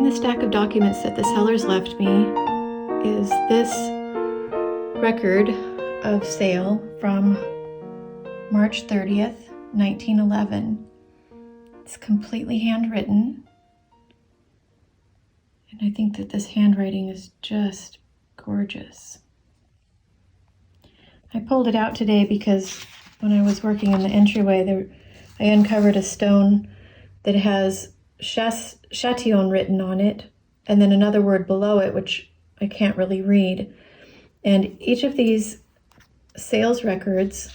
the stack of documents that the sellers left me is this record of sale from March 30th, 1911. It's completely handwritten, and I think that this handwriting is just gorgeous. I pulled it out today because when I was working in the entryway, I uncovered a stone that has Chateau written on it, and then another word below it, which I can't really read. And each of these sales records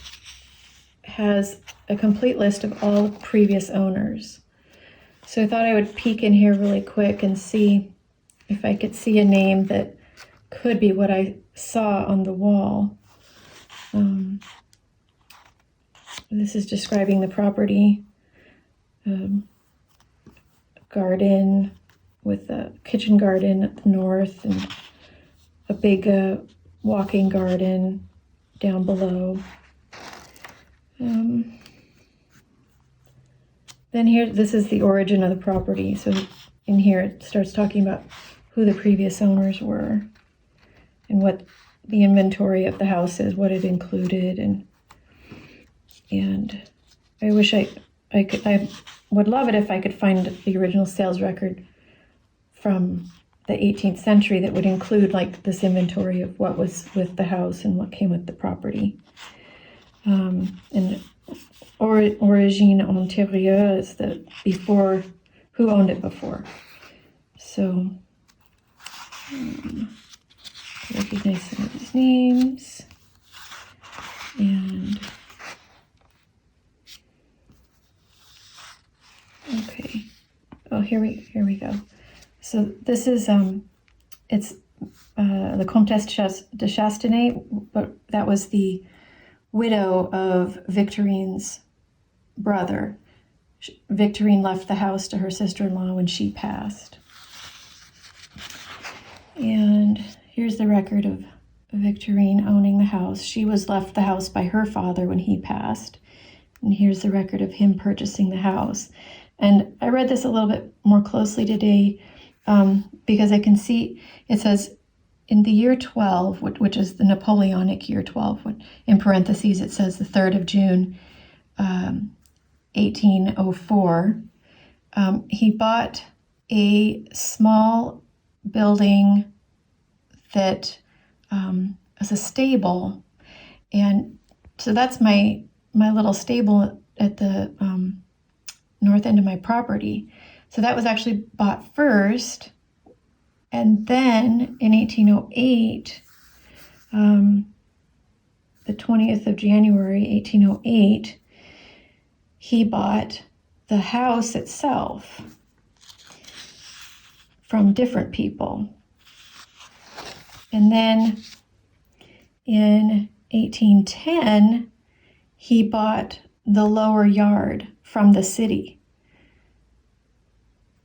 has a complete list of all previous owners. So I thought I would peek in here really quick and see if I could see a name that could be what I saw on the wall. This is describing the property. Garden with a kitchen garden at the north and a big walking garden down below. Then here, this is the origin of the property. So in here it starts talking about who the previous owners were and what the inventory of the house is, what it included, and I wish I would love it if I could find the original sales record from the 18th century that would include like this inventory of what was with the house and what came with the property. And origine antérieure is the before, who owned it before. So recognize some of these names. And okay. Oh, here we go. So this is it's the Comtesse de Chastenay, but that was the widow of Victorine's brother. Victorine left the house to her sister-in-law when she passed. And here's the record of Victorine owning the house. She was left the house by her father when he passed. And here's the record of him purchasing the house. And I read this a little bit more closely today because I can see it says in the year 12, which is the Napoleonic year 12, in parentheses it says the 3rd of June, 1804, he bought a small building that is a stable. And so that's my little stable at the north end of my property. So that was actually bought first. And then in 1808, the 20th of January, 1808, he bought the house itself from different people. And then in 1810, he bought the lower yard from the city.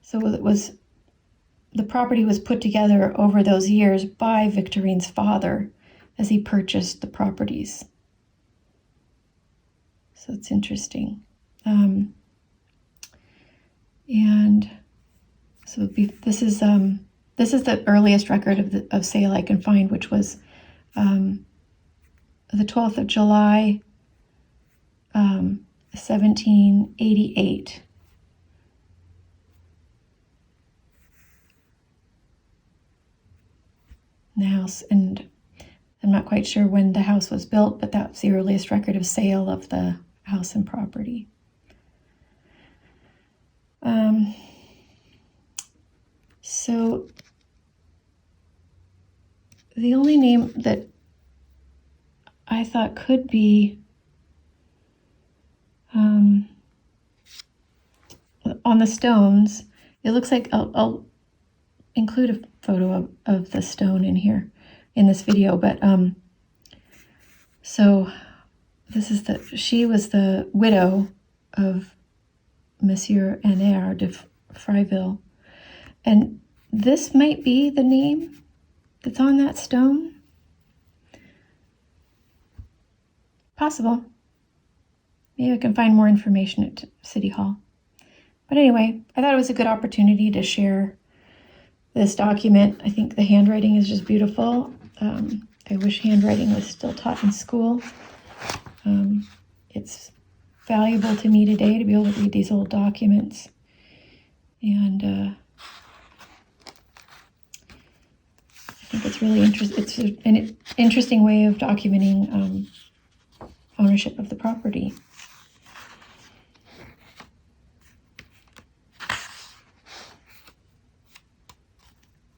So the property was put together over those years by Victorine's father as he purchased the properties. So it's interesting. And so this is the earliest record of sale I can find, which was the 12th of July, 1788. The house, and I'm not quite sure when the house was built, but that's the earliest record of sale of the house and property. So the only name that I thought could be on the stones, it looks like I'll include a photo of the stone in here in this video, but so this is she was the widow of Monsieur Aner de Fryville, and this might be the name that's on that stone. Possible. Maybe I can find more information at City Hall. But anyway, I thought it was a good opportunity to share this document. I think the handwriting is just beautiful. I wish handwriting was still taught in school. It's valuable to me today to be able to read these old documents. And I think it's really interesting. It's an interesting way of documenting ownership of the property.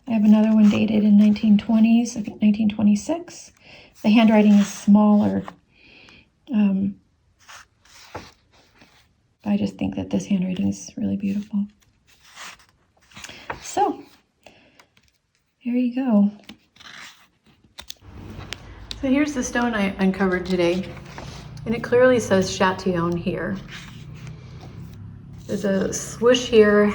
I have another one dated in 1920s, I think 1926. The handwriting is smaller. I just think that this handwriting is really beautiful. So, here you go. So here's the stone I uncovered today, and it clearly says Chateau here. There's a swoosh here.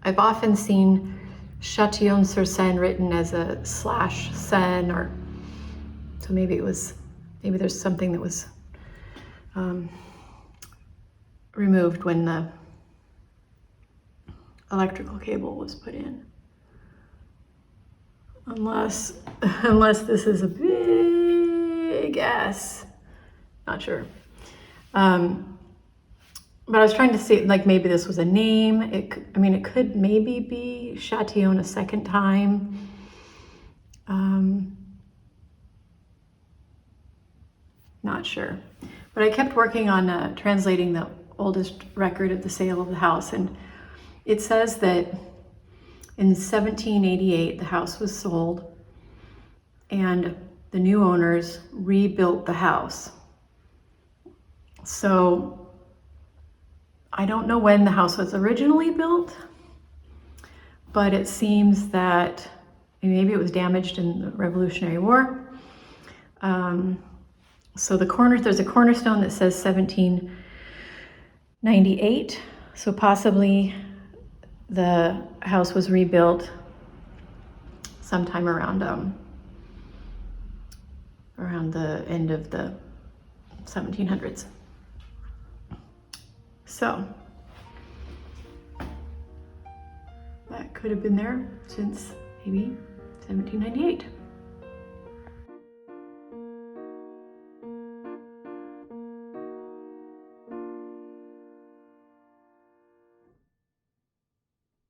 I've often seen Châtillon-sur-Seine written as a /Seine, or so maybe there's something that was removed when the electrical cable was put in. Unless this is a big S, not sure. But I was trying to see, like, maybe this was a name. It could maybe be Chatillon a second time. Not sure. But I kept working on translating the oldest record of the sale of the house. And it says that in 1788, the house was sold and the new owners rebuilt the house. So I don't know when the house was originally built, but it seems that maybe it was damaged in the Revolutionary War. So there's a cornerstone that says 1798. So possibly the house was rebuilt sometime around the end of the 1700s. So that could have been there since maybe 1798.